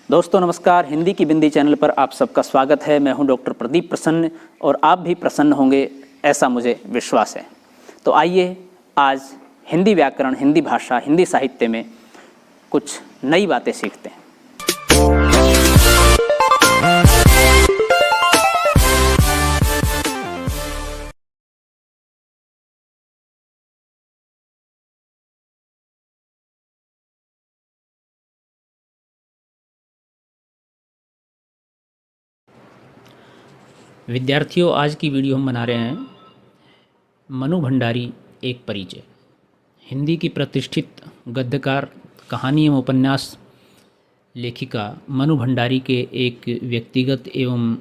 दोस्तों नमस्कार, हिंदी की बिंदी चैनल पर आप सबका स्वागत है। मैं हूं डॉक्टर प्रदीप प्रसन्न और आप भी प्रसन्न होंगे ऐसा मुझे विश्वास है। तो आइए आज हिंदी व्याकरण, हिंदी भाषा, हिंदी साहित्य में कुछ नई बातें सीखते हैं। विद्यार्थियों, आज की वीडियो हम बना रहे हैं मनु भंडारी एक परिचय। हिंदी की प्रतिष्ठित गद्यकार, कहानी एवं उपन्यास लेखिका मनु भंडारी के एक व्यक्तिगत एवं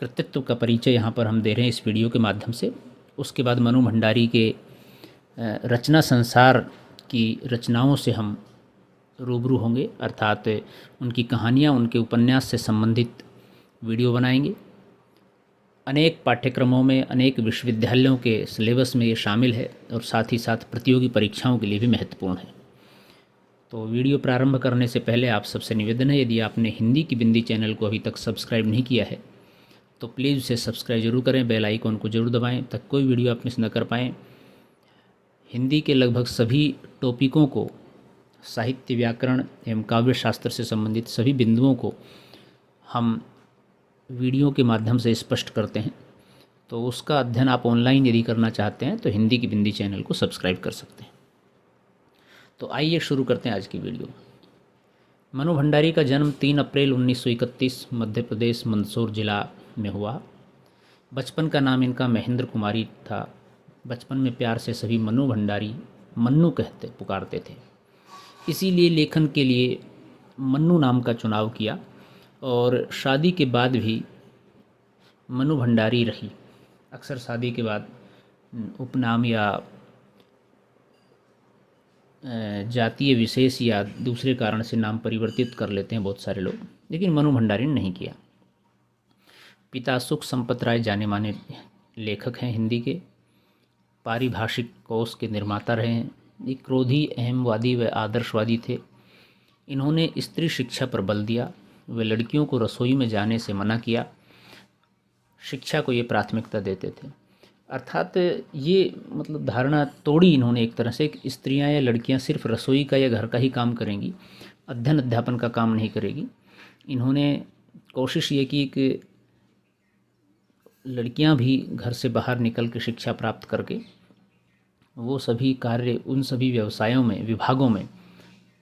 कृतित्व का परिचय यहाँ पर हम दे रहे हैं इस वीडियो के माध्यम से। उसके बाद मनु भंडारी के रचना संसार की रचनाओं से हम रूबरू होंगे, अर्थात उनकी कहानियाँ, उनके उपन्यास से संबंधित वीडियो बनाएंगे। अनेक पाठ्यक्रमों में, अनेक विश्वविद्यालयों के सिलेबस में ये शामिल है और साथ ही साथ प्रतियोगी परीक्षाओं के लिए भी महत्वपूर्ण है। तो वीडियो प्रारंभ करने से पहले आप सबसे निवेदन है, यदि आपने हिंदी की बिंदी चैनल को अभी तक सब्सक्राइब नहीं किया है तो प्लीज़ उसे सब्सक्राइब जरूर करें, बेल आइकॉन को जरूर दबाएं ताकि कोई वीडियो आप मिस न कर पाएँ। हिंदी के लगभग सभी टॉपिकों को, साहित्य, व्याकरण एवं काव्य शास्त्र से संबंधित सभी बिंदुओं को हम वीडियो के माध्यम से स्पष्ट करते हैं। तो उसका अध्ययन आप ऑनलाइन यदि करना चाहते हैं तो हिंदी की बिंदी चैनल को सब्सक्राइब कर सकते हैं। तो आइए शुरू करते हैं आज की वीडियो। मनु भंडारी का जन्म 3 अप्रैल 1931 मध्य प्रदेश मंदसौर जिला में हुआ। बचपन का नाम इनका महेंद्र कुमारी था। बचपन में प्यार से सभी मनु भंडारी मन्नू पुकारते थे, इसीलिए लेखन के लिए मन्नू नाम का चुनाव किया और शादी के बाद भी मनु भंडारी रही। अक्सर शादी के बाद उपनाम या जातीय विशेष या दूसरे कारण से नाम परिवर्तित कर लेते हैं बहुत सारे लोग, लेकिन मनु भंडारी ने नहीं किया। पिता सुख संपत राय जाने माने लेखक हैं हिंदी के, पारिभाषिक कोश के निर्माता रहे हैं। ये क्रोधी, अहमवादी व आदर्शवादी थे। इन्होंने स्त्री शिक्षा पर बल दिया। वे लड़कियों को रसोई में जाने से मना किया। शिक्षा को ये प्राथमिकता देते थे। अर्थात ये धारणा तोड़ी इन्होंने एक तरह से कि स्त्रियां या लड़कियां सिर्फ रसोई का या घर का ही काम करेंगी, अध्ययन अध्यापन का काम नहीं करेगी। इन्होंने कोशिश ये की कि लड़कियां भी घर से बाहर निकल के शिक्षा प्राप्त करके वो सभी कार्य, उन सभी व्यवसायों में, विभागों में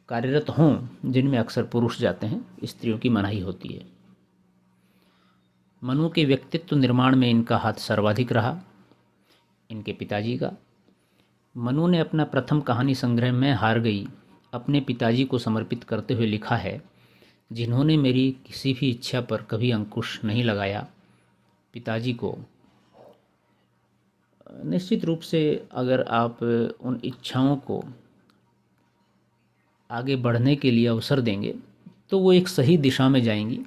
कार्यरत हों जिनमें अक्सर पुरुष जाते हैं, स्त्रियों की मनाही होती है। मनु के व्यक्तित्व निर्माण में इनका हाथ सर्वाधिक रहा, इनके पिताजी का। मनु ने अपना प्रथम कहानी संग्रह मैं हार गई अपने पिताजी को समर्पित करते हुए लिखा है, जिन्होंने मेरी किसी भी इच्छा पर कभी अंकुश नहीं लगाया। पिताजी को निश्चित रूप से अगर आप उन इच्छाओं को आगे बढ़ने के लिए अवसर देंगे तो वो एक सही दिशा में जाएंगी।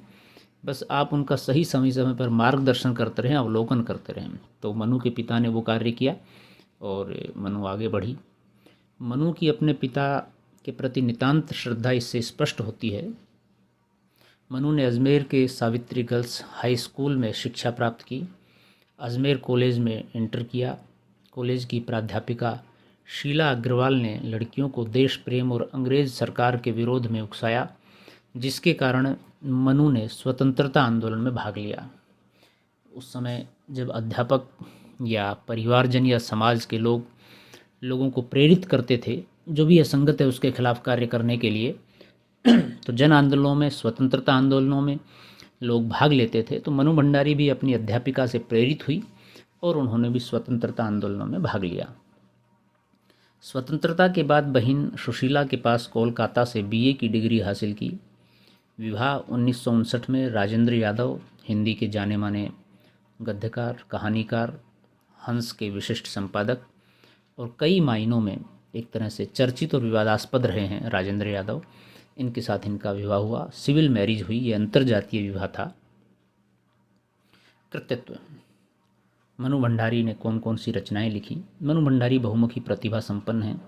बस आप उनका सही समय समय पर मार्गदर्शन करते रहें, अवलोकन करते रहें। तो मनु के पिता ने वो कार्य किया और मनु आगे बढ़ी। मनु की अपने पिता के प्रति नितांत श्रद्धा इससे स्पष्ट होती है। मनु ने अजमेर के सावित्री गर्ल्स हाई स्कूल में शिक्षा प्राप्त की, अजमेर कॉलेज में इंटर किया। कॉलेज की प्राध्यापिका शीला अग्रवाल ने लड़कियों को देश प्रेम और अंग्रेज सरकार के विरोध में उकसाया, जिसके कारण मनु ने स्वतंत्रता आंदोलन में भाग लिया। उस समय जब अध्यापक या परिवारजन या समाज के लोगों को प्रेरित करते थे जो भी असंगत है उसके खिलाफ कार्य करने के लिए, तो जन आंदोलनों में, स्वतंत्रता आंदोलनों में लोग भाग लेते थे। तो मनु भंडारी भी अपनी अध्यापिका से प्रेरित हुई और उन्होंने भी स्वतंत्रता आंदोलनों में भाग लिया। स्वतंत्रता के बाद बहन सुशीला के पास कोलकाता से बीए की डिग्री हासिल की। विवाह 1959 में राजेंद्र यादव, हिंदी के जाने माने गद्यकार, कहानीकार, हंस के विशिष्ट संपादक और कई मायनों में एक तरह से चर्चित और विवादास्पद रहे हैं राजेंद्र यादव, इनके साथ इनका विवाह हुआ। सिविल मैरिज हुई, ये अंतर्जातीय विवाह था। कृतित्व: मनु भंडारी ने कौन कौन सी रचनाएं लिखी? मनु भंडारी बहुमुखी प्रतिभा संपन्न हैं।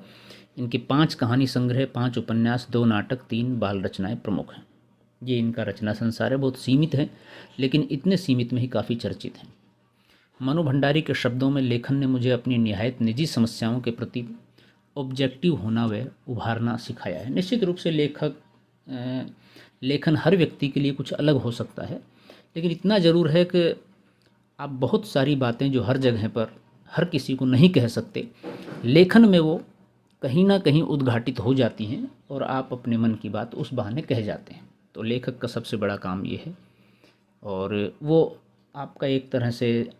इनके 5 कहानी संग्रह, 5 उपन्यास, 2 नाटक, 3 बाल रचनाएं प्रमुख हैं। ये इनका रचना संसार है, बहुत सीमित है, लेकिन इतने सीमित में ही काफ़ी चर्चित हैं। मनु भंडारी के शब्दों में लेखन ने मुझे अपनी निहायत निजी समस्याओं के प्रति ऑब्जेक्टिव होना व उभारना सिखाया है। निश्चित रूप से लेखन हर व्यक्ति के लिए कुछ अलग हो सकता है, लेकिन इतना ज़रूर है कि आप बहुत सारी बातें जो हर जगह पर हर किसी को नहीं कह सकते, लेखन में वो कहीं ना कहीं उद्घाटित हो जाती हैं और आप अपने मन की बात उस बहाने कह जाते हैं। तो लेखक का सबसे बड़ा काम ये है, और वो आपका एक तरह से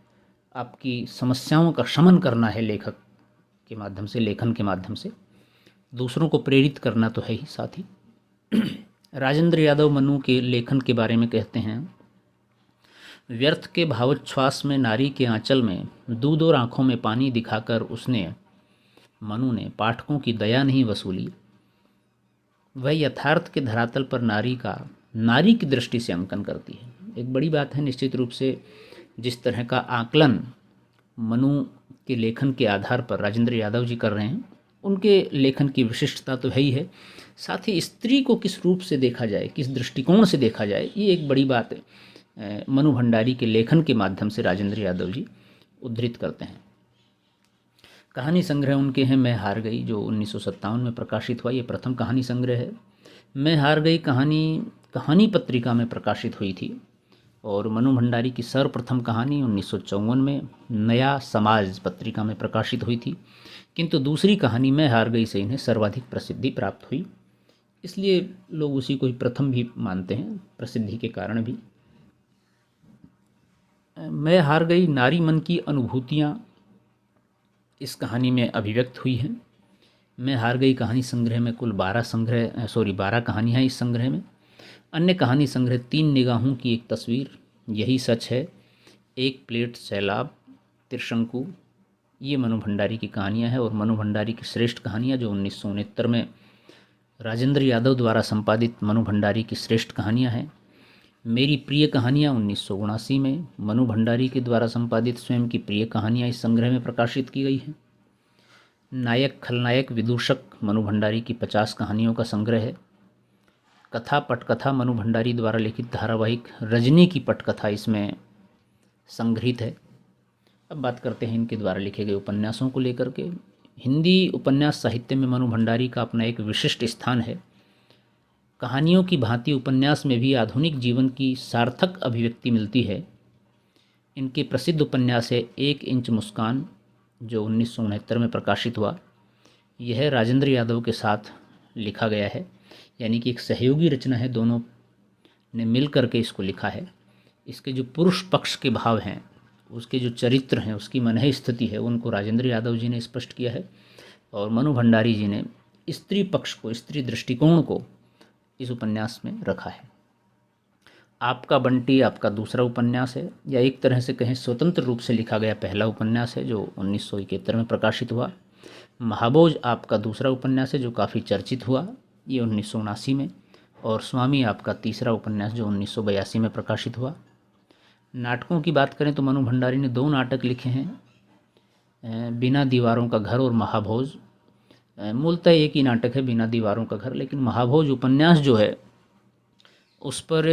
आपकी समस्याओं का शमन करना है लेखक के माध्यम से, लेखन के माध्यम से दूसरों को प्रेरित करना तो है ही साथ ही। राजेंद्र यादव मनु के लेखन के बारे में कहते हैं, व्यर्थ के भावोच्छ्वास में नारी के आंचल में दूध और आँखों में पानी दिखाकर मनु ने पाठकों की दया नहीं वसूली। वह यथार्थ के धरातल पर नारी की दृष्टि से अंकन करती है। एक बड़ी बात है, निश्चित रूप से जिस तरह का आकलन मनु के लेखन के आधार पर राजेंद्र यादव जी कर रहे हैं, उनके लेखन की विशिष्टता तो है ही है, साथ ही स्त्री को किस रूप से देखा जाए, किस दृष्टिकोण से देखा जाए, ये एक बड़ी बात है मनु भंडारी के लेखन के माध्यम से राजेंद्र यादव जी उद्धृत करते हैं। कहानी संग्रह उनके हैं मैं हार गई, जो 1957 में प्रकाशित हुआ। ये प्रथम कहानी संग्रह है। मैं हार गई कहानी पत्रिका में प्रकाशित हुई थी, और मनु भंडारी की सर्वप्रथम कहानी 1954 में नया समाज पत्रिका में प्रकाशित हुई थी, किंतु दूसरी कहानी मैं हार गई से इन्हें सर्वाधिक प्रसिद्धि प्राप्त हुई, इसलिए लोग उसी को ही प्रथम भी मानते हैं, प्रसिद्धि के कारण भी। मैं हार गई नारी मन की अनुभूतियाँ इस कहानी में अभिव्यक्त हुई हैं। मैं हार गई कहानी संग्रह में कुल 12 कहानियाँ इस संग्रह में। अन्य कहानी संग्रह 3 निगाहों की एक तस्वीर, यही सच है, एक प्लेट सैलाब, त्रिशंकु, ये मनु भंडारी की कहानियाँ हैं। और मनु भंडारी की श्रेष्ठ कहानियाँ जो 1969 में राजेंद्र यादव द्वारा संपादित मनु भंडारी की श्रेष्ठ कहानियाँ हैं। मेरी प्रिय कहानियाँ 1979 में मनु भंडारी के द्वारा संपादित स्वयं की प्रिय कहानियाँ इस संग्रह में प्रकाशित की गई हैं। नायक खलनायक विदूषक मनु भंडारी की 50 कहानियों का संग्रह है। कथा पटकथा मनु भंडारी द्वारा लिखित धारावाहिक रजनी की पटकथा इसमें संग्रहित है। अब बात करते हैं इनके द्वारा लिखे गए उपन्यासों को लेकर के। हिंदी उपन्यास साहित्य में मनु भंडारी का अपना एक विशिष्ट स्थान है। कहानियों की भांति उपन्यास में भी आधुनिक जीवन की सार्थक अभिव्यक्ति मिलती है। इनके प्रसिद्ध उपन्यास है 1 इंच मुस्कान, जो 1969 में प्रकाशित हुआ। यह राजेंद्र यादव के साथ लिखा गया है, यानी कि एक सहयोगी रचना है, दोनों ने मिल करके इसको लिखा है। इसके जो पुरुष पक्ष के भाव हैं, उसके जो चरित्र हैं, उसकी मनः स्थिति है, उनको राजेंद्र यादव जी ने स्पष्ट किया है, और मनु भंडारी जी ने स्त्री पक्ष को, स्त्री दृष्टिकोण को इस उपन्यास में रखा है। आपका बंटी आपका दूसरा उपन्यास है, या एक तरह से कहें स्वतंत्र रूप से लिखा गया पहला उपन्यास है, जो 1971 में प्रकाशित हुआ। महाभोज आपका दूसरा उपन्यास है, जो काफ़ी चर्चित हुआ, ये 1979 में। और स्वामी आपका तीसरा उपन्यास, जो 1982 में प्रकाशित हुआ। नाटकों की बात करें तो मनु भंडारी ने 2 नाटक लिखे हैं, बिना दीवारों का घर और महाभोज। मूलतः एक ही नाटक है बिना दीवारों का घर, लेकिन महाभोज उपन्यास जो है, उस पर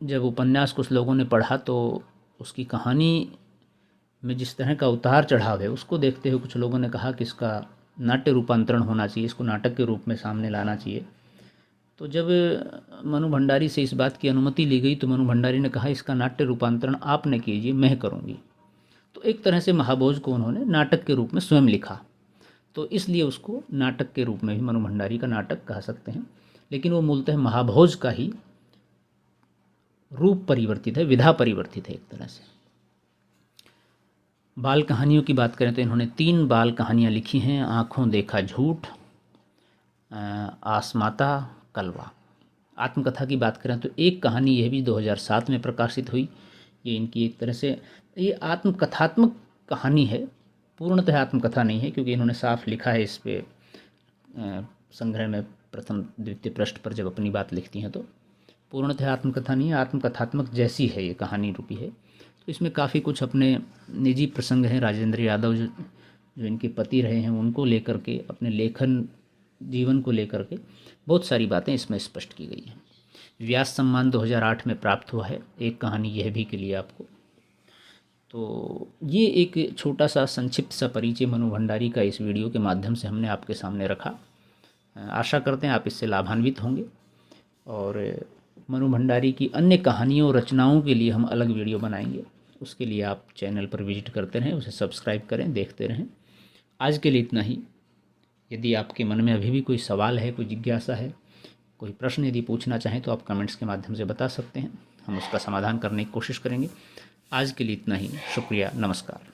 जब उपन्यास कुछ लोगों ने पढ़ा तो उसकी कहानी में जिस तरह का उतार चढ़ाव है, उसको देखते हुए कुछ लोगों ने कहा कि इसका नाट्य रूपांतरण होना चाहिए, इसको नाटक के रूप में सामने लाना चाहिए। तो जब मनु भंडारी से इस बात की अनुमति ली गई तो मनु भंडारी ने कहा, इसका नाट्य रूपांतरण आप न कीजिए, मैं करूँगी। तो एक तरह से महाभोज को उन्होंने नाटक के रूप में स्वयं लिखा, तो इसलिए उसको नाटक के रूप में भी मनु भंडारी का नाटक कह सकते हैं। लेकिन वो मूलतः महाभोज का ही रूप परिवर्तित है, विधा परिवर्तित है एक तरह से। बाल कहानियों की बात करें तो इन्होंने 3 बाल कहानियाँ लिखी हैं, आँखों देखा झूठ, आसमाता, कलवा। आत्मकथा की बात करें तो एक कहानी यह भी 2007 में प्रकाशित हुई। ये इनकी एक तरह से ये आत्मकथात्मक कहानी है, पूर्णतः आत्मकथा नहीं है, क्योंकि इन्होंने साफ लिखा है इस पे संग्रह में प्रथम द्वितीय पृष्ठ पर जब अपनी बात लिखती हैं, तो पूर्णतः आत्मकथा नहीं है, आत्मकथात्मक जैसी है, ये कहानी रूपी है। तो इसमें काफ़ी कुछ अपने निजी प्रसंग हैं, राजेंद्र यादव जो इनके पति रहे हैं उनको लेकर के, अपने लेखन जीवन को लेकर के बहुत सारी बातें इसमें स्पष्ट की गई हैं। व्यास सम्मान 2008 में प्राप्त हुआ है। एक कहानी यह भी के लिए आपको। तो ये एक छोटा सा संक्षिप्त सा परिचय मनु भंडारी का इस वीडियो के माध्यम से हमने आपके सामने रखा। आशा करते हैं आप इससे लाभान्वित होंगे और मनु भंडारी की अन्य कहानियों और रचनाओं के लिए हम अलग वीडियो बनाएंगे। उसके लिए आप चैनल पर विजिट करते रहें, उसे सब्सक्राइब करें, देखते रहें। आज के लिए इतना ही। यदि आपके मन में अभी भी कोई सवाल है, कोई जिज्ञासा है, कोई प्रश्न यदि पूछना चाहें तो आप कमेंट्स के माध्यम से बता सकते हैं। हम उसका समाधान करने की कोशिश करेंगे। आज के लिए इतना ही। शुक्रिया, नमस्कार।